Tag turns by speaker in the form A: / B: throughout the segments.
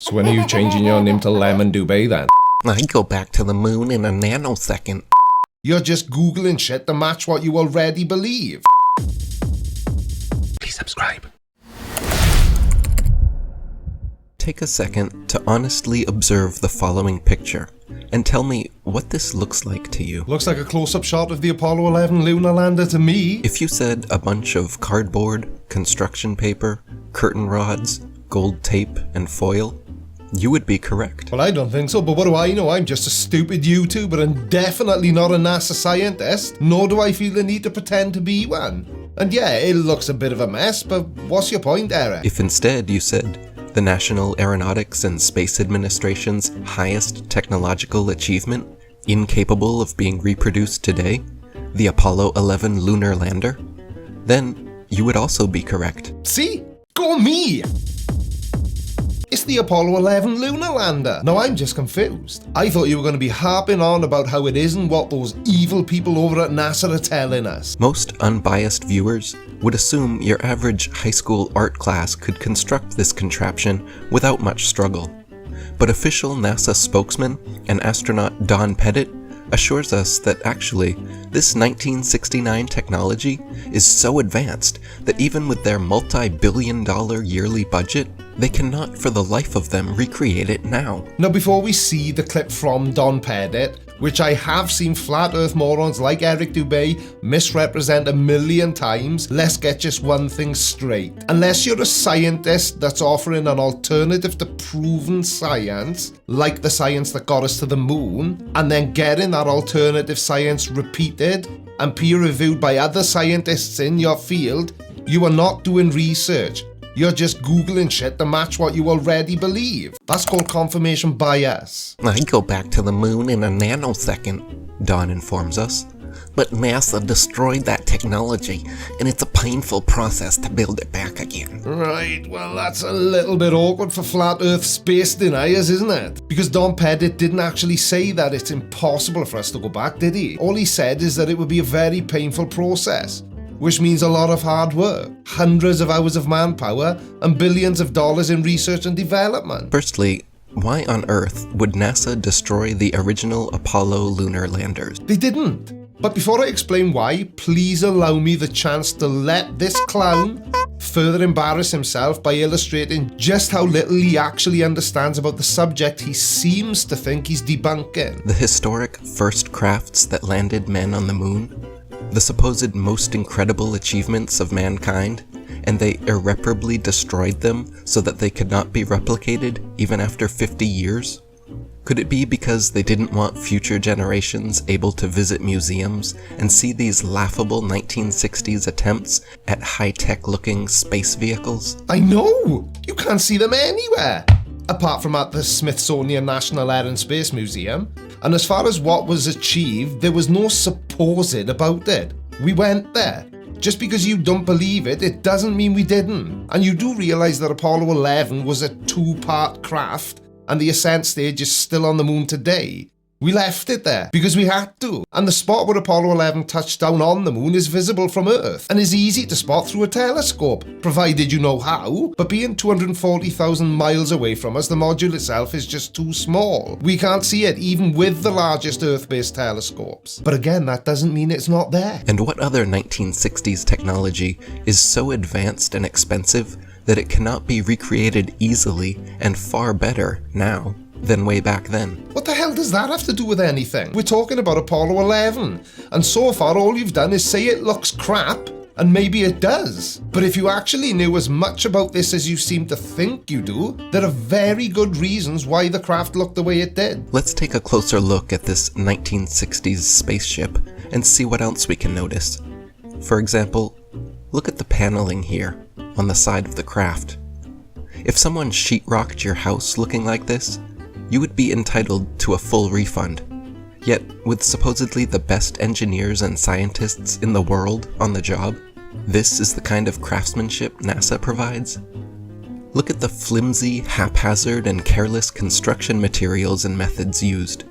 A: So when are you changing your name to Lemon Duvet then?
B: I go back to the moon in a nanosecond.
A: You're just Googling shit to match what you already believe.
B: Please subscribe. Take a second to honestly observe the following picture and tell me what this looks like to you.
A: Looks like a close-up shot of the Apollo 11 lunar lander to me.
B: If you said a bunch of cardboard, construction paper, curtain rods, gold tape, and foil, you would be correct.
A: Well, I don't think so, but what do I know? I'm just a stupid YouTuber and definitely not a NASA scientist, nor do I feel the need to pretend to be one. And yeah, it looks a bit of a mess, but what's your point, Eric?
B: If instead you said the National Aeronautics and Space Administration's highest technological achievement, incapable of being reproduced today, the Apollo 11 lunar lander, then you would also be correct.
A: See? Go me! It's the Apollo 11 lunar lander. Now I'm just confused. I thought you were going to be harping on about how it isn't what those evil people over at NASA are telling us.
B: Most unbiased viewers would assume your average high school art class could construct this contraption without much struggle. But official NASA spokesman and astronaut Don Pettit assures us that actually, this 1969 technology is so advanced that even with their multi-billion-dollar yearly budget, they cannot for the life of them recreate it now.
A: Now before we see the clip from Don Pettit, which I have seen flat earth morons like Eric Dubay misrepresent a million times, let's get just one thing straight. Unless you're a scientist that's offering an alternative to proven science, like the science that got us to the moon, and then getting that alternative science repeated and peer-reviewed by other scientists in your field, you are not doing research. You're just Googling shit to match what you already believe. That's called confirmation bias.
B: I go back to the moon in a nanosecond, Don informs us. But NASA destroyed that technology, and it's a painful process to build it back again.
A: Right, well that's a little bit awkward for flat earth space deniers, isn't it? Because Don Pettit didn't actually say that it's impossible for us to go back, did he? All he said is that it would be a very painful process, which means a lot of hard work, hundreds of hours of manpower, and billions of dollars in research and development.
B: Firstly, why on earth would NASA destroy the original Apollo lunar landers?
A: They didn't. But before I explain why, please allow me the chance to let this clown further embarrass himself by illustrating just how little he actually understands about the subject he seems to think he's debunking.
B: The historic first crafts that landed men on the moon, the supposed most incredible achievements of mankind, and they irreparably destroyed them so that they could not be replicated even after 50 years? Could it be because they didn't want future generations able to visit museums and see these laughable 1960s attempts at high-tech looking space vehicles?
A: I know! You can't see them anywhere! Apart from at the Smithsonian National Air and Space Museum. And as far as what was achieved, there was no supposed about it. We went there. Just because you don't believe it, it doesn't mean we didn't. And you do realize that Apollo 11 was a two-part craft, and the ascent stage is still on the moon today. We left it there because we had to. And the spot where Apollo 11 touched down on the moon is visible from Earth and is easy to spot through a telescope, provided you know how. But being 240,000 miles away from us, the module itself is just too small. We can't see it even with the largest Earth-based telescopes. But again, that doesn't mean it's not there.
B: And what other 1960s technology is so advanced and expensive that it cannot be recreated easily and far better now than way back then?
A: What the hell does that have to do with anything? We're talking about Apollo 11, and so far all you've done is say it looks crap, and maybe it does. But if you actually knew as much about this as you seem to think you do, there are very good reasons why the craft looked the way it did.
B: Let's take a closer look at this 1960s spaceship and see what else we can notice. For example, look at the paneling here on the side of the craft. If someone sheetrocked your house looking like this, you would be entitled to a full refund. Yet, with supposedly the best engineers and scientists in the world on the job, this is the kind of craftsmanship NASA provides? Look at the flimsy, haphazard, and careless construction materials and methods used.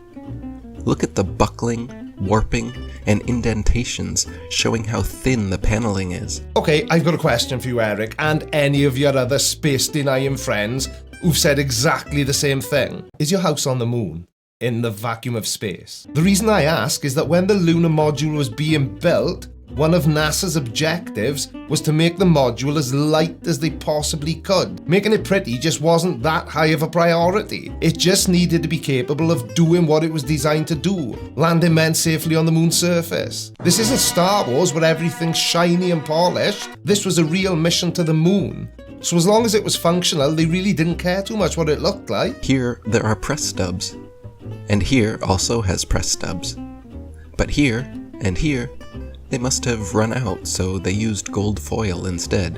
B: Look at the buckling, warping, and indentations showing how thin the paneling is.
A: Okay, I've got a question for you, Eric, and any of your other space-denying friends who've said exactly the same thing. Is your house on the moon? In the vacuum of space? The reason I ask is that when the lunar module was being built, one of NASA's objectives was to make the module as light as they possibly could. Making it pretty just wasn't that high of a priority. It just needed to be capable of doing what it was designed to do, landing men safely on the moon's surface. This isn't Star Wars where everything's shiny and polished. This was a real mission to the moon. So as long as it was functional, they really didn't care too much what it looked like.
B: Here, there are press stubs. And here also has press stubs. But here, and here, they must have run out, so they used gold foil instead.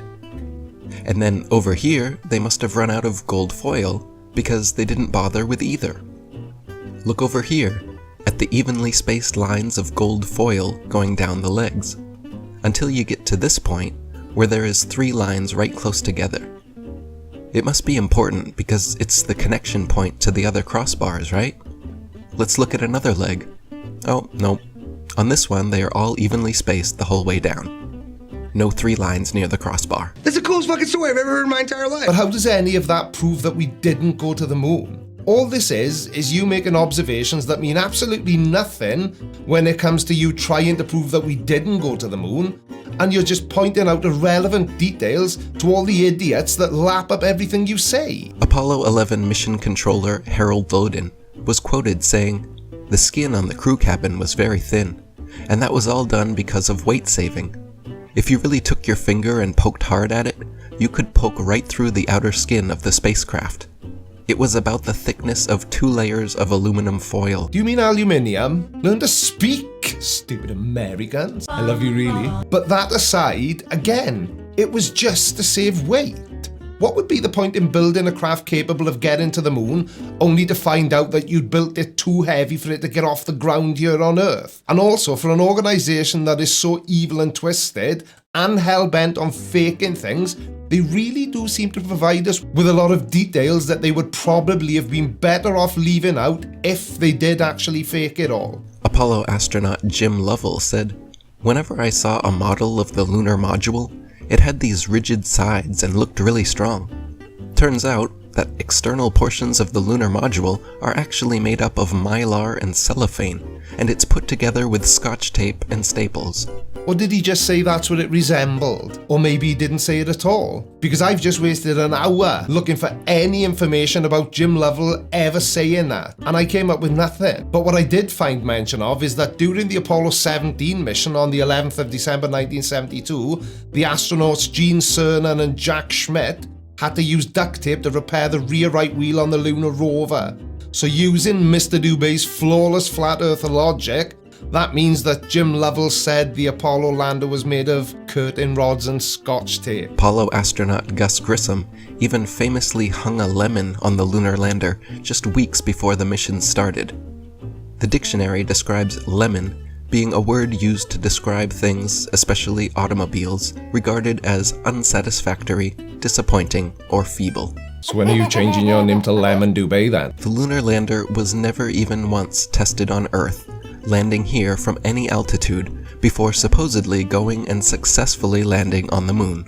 B: And then over here, they must have run out of gold foil because they didn't bother with either. Look over here, at the evenly spaced lines of gold foil going down the legs, until you get to this point, where there is 3 lines right close together. It must be important because it's the connection point to the other crossbars, right? Let's look at another leg. Oh, no. On this one, they are all evenly spaced the whole way down. No 3 lines near the crossbar.
C: That's the coolest fucking story I've ever heard in my entire life.
A: But how does any of that prove that we didn't go to the moon? All this is you making observations that mean absolutely nothing when it comes to you trying to prove that we didn't go to the moon, and you're just pointing out irrelevant details to all the idiots that lap up everything you say.
B: Apollo 11 mission controller Harold Loden was quoted saying, "The skin on the crew cabin was very thin, and that was all done because of weight saving. If you really took your finger and poked hard at it, you could poke right through the outer skin of the spacecraft. It was about the thickness of 2 layers of aluminum foil."
A: Do you mean aluminium? Learn to speak, stupid Americans. I love you really. But that aside, again, it was just to save weight. What would be the point in building a craft capable of getting to the moon, only to find out that you'd built it too heavy for it to get off the ground here on Earth? And also, for an organisation that is so evil and twisted, and hell-bent on faking things, they really do seem to provide us with a lot of details that they would probably have been better off leaving out if they did actually fake it all.
B: Apollo astronaut Jim Lovell said, "Whenever I saw a model of the lunar module, it had these rigid sides and looked really strong. Turns out that external portions of the lunar module are actually made up of mylar and cellophane, and it's put together with Scotch tape and staples."
A: Or did he just say that's what it resembled? Or maybe he didn't say it at all? Because I've just wasted an hour looking for any information about Jim Lovell ever saying that, and I came up with nothing. But what I did find mention of is that during the Apollo 17 mission on the 11th of December 1972, the astronauts Gene Cernan and Jack Schmitt had to use duct tape to repair the rear right wheel on the lunar rover. So using Mr. Dubé's flawless flat earther logic, that means that Jim Lovell said the Apollo lander was made of curtain rods and Scotch tape.
B: Apollo astronaut Gus Grissom even famously hung a lemon on the lunar lander just weeks before the mission started. The dictionary describes lemon being a word used to describe things, especially automobiles, regarded as unsatisfactory, disappointing, or feeble.
A: So when are you changing your name to Lemon Dubé then?
B: The lunar lander was never even once tested on Earth, landing here from any altitude before supposedly going and successfully landing on the moon.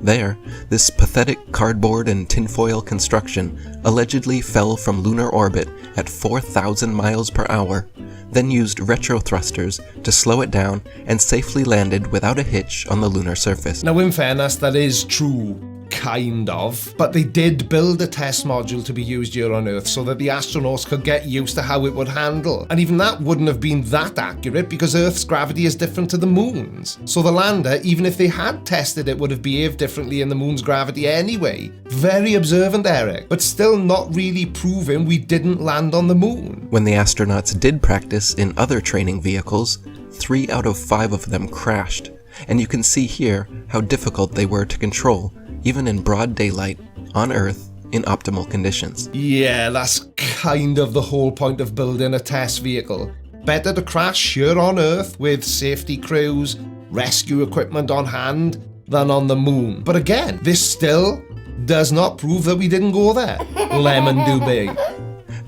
B: There, this pathetic cardboard and tinfoil construction allegedly fell from lunar orbit at 4,000 miles per hour, then used retro thrusters to slow it down and safely landed without a hitch on the lunar surface.
A: Now in fairness, that is true. Kind of. But they did build a test module to be used here on Earth so that the astronauts could get used to how it would handle. And even that wouldn't have been that accurate because Earth's gravity is different to the moon's. So the lander, even if they had tested it, would have behaved differently in the moon's gravity anyway. Very observant, Eric. But still not really proving we didn't land on the moon.
B: When the astronauts did practice in other training vehicles, 3 out of 5 of them crashed. And you can see here how difficult they were to control, even in broad daylight, on Earth, in optimal conditions.
A: Yeah, that's kind of the whole point of building a test vehicle. Better to crash here on Earth with safety crews, rescue equipment on hand, than on the moon. But again, this still does not prove that we didn't go there. Lemon Dubé.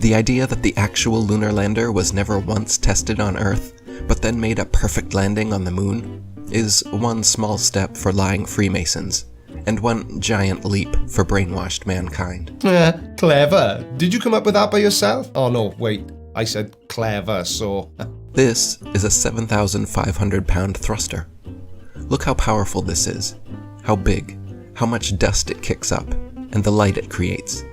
B: The idea that the actual lunar lander was never once tested on Earth, but then made a perfect landing on the moon, is one small step for lying Freemasons, and one giant leap for brainwashed mankind.
A: Clever. Did you come up with that by yourself? Oh no, wait. I said clever, so...
B: This is a 7,500-pound thruster. Look how powerful this is, how big, how much dust it kicks up, and the light it creates.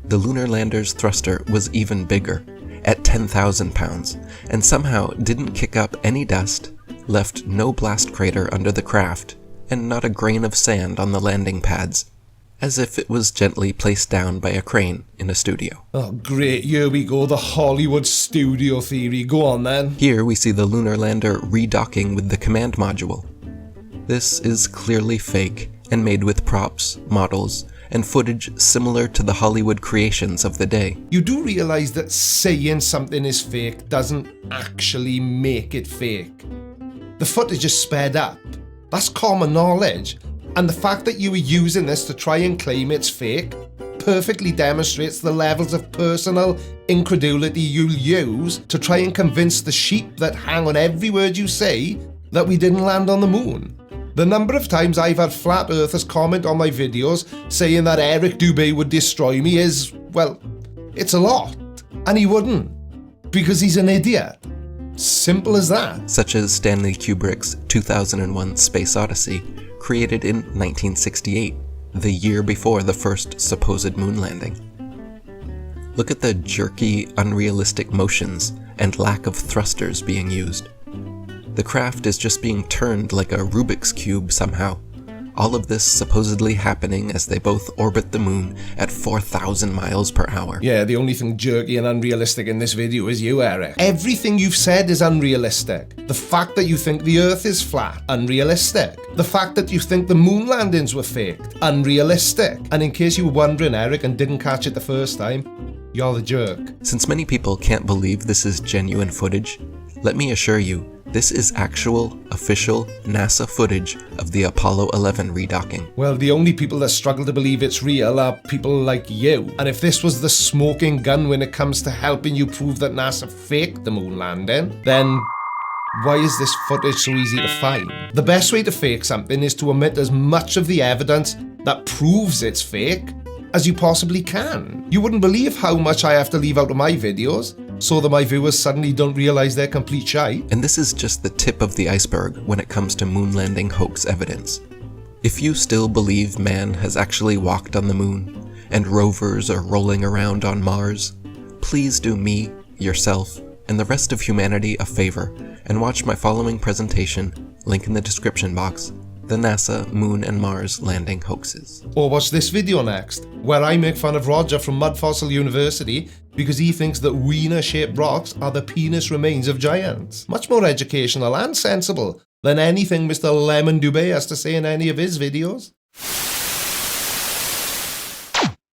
B: The lunar lander's thruster was even bigger, at 10,000 pounds, and somehow didn't kick up any dust, left no blast crater under the craft, and not a grain of sand on the landing pads, as if it was gently placed down by a crane in a studio.
A: Oh great, here we go, the Hollywood studio theory. Go on then.
B: Here we see the lunar lander redocking with the command module. This is clearly fake and made with props, models, and footage similar to the Hollywood creations of the day.
A: You do realize that saying something is fake doesn't actually make it fake. The footage is sped up. That's common knowledge. And the fact that you were using this to try and claim it's fake perfectly demonstrates the levels of personal incredulity you'll use to try and convince the sheep that hang on every word you say that we didn't land on the moon. The number of times I've had flat earthers comment on my videos saying that Eric Dubé would destroy me is, well, it's a lot. And he wouldn't, because he's an idiot. Simple as that.
B: Such as Stanley Kubrick's 2001 Space Odyssey, created in 1968, the year before the first supposed moon landing. Look at the jerky, unrealistic motions and lack of thrusters being used. The craft is just being turned like a Rubik's Cube somehow. All of this supposedly happening as they both orbit the moon at 4,000 miles per hour.
A: Yeah, the only thing jerky and unrealistic in this video is you, Eric. Everything you've said is unrealistic. The fact that you think the Earth is flat, unrealistic. The fact that you think the moon landings were faked, unrealistic. And in case you were wondering, Eric, and didn't catch it the first time, you're the jerk.
B: Since many people can't believe this is genuine footage, let me assure you, this is actual, official NASA footage of the Apollo 11 redocking.
A: Well, the only people that struggle to believe it's real are people like you. And if this was the smoking gun when it comes to helping you prove that NASA faked the moon landing, then why is this footage so easy to find? The best way to fake something is to omit as much of the evidence that proves it's fake as you possibly can. You wouldn't believe how much I have to leave out of my videos so that my viewers suddenly don't realize they're complete shite.
B: And this is just the tip of the iceberg when it comes to moon landing hoax evidence. If you still believe man has actually walked on the moon and rovers are rolling around on Mars, please do me, yourself, and the rest of humanity a favor and watch my following presentation, link in the description box, the NASA Moon and Mars landing hoaxes.
A: Or watch this video next, where I make fun of Roger from Mud Fossil University because he thinks that wiener-shaped rocks are the penis remains of giants. Much more educational and sensible than anything Mr. Lemon Dubé has to say in any of his videos.